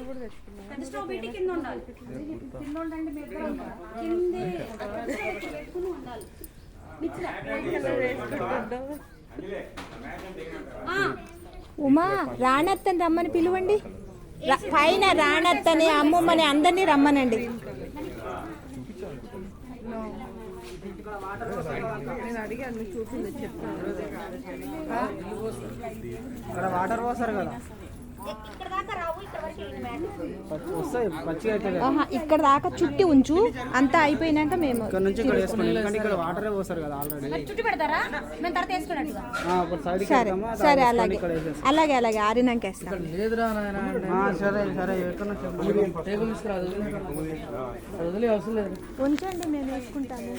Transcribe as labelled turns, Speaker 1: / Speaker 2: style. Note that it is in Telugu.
Speaker 1: పెద్ద స్టవ్ పెట్టి కింద ఉండాలి. కింద ఉండండి మీరు కిందే పెట్టుకుని ఉండాలి.
Speaker 2: ఉమా రాణత్తని రమ్మని పిలువండి. పైన రాణత్తని అమ్మమ్మని అందరినీ రమ్మనండి.
Speaker 3: వాటర్ పోస్తారు కదా,
Speaker 2: ఇక్కడ దాకా చుట్టి ఉంచు, అంతా అయిపోయినాక మేము
Speaker 3: ఇక్కడ నుంచి ఇక్కడ వేసుకోండి. ఎందుకంటే ఇక్కడ వాటరే పోస్తారు కదా ఆల్రెడీ.
Speaker 1: చుట్టి పెడతారా? మేము తర్వాత వేసుకున్నట్టుగా.
Speaker 2: సరే సరే, అలాగే అలాగే అలాగే ఆరినాక వేస్తాం.
Speaker 3: సరే సరే, ఎక్కడ
Speaker 2: ఉంచండి, మేము వేసుకుంటాము.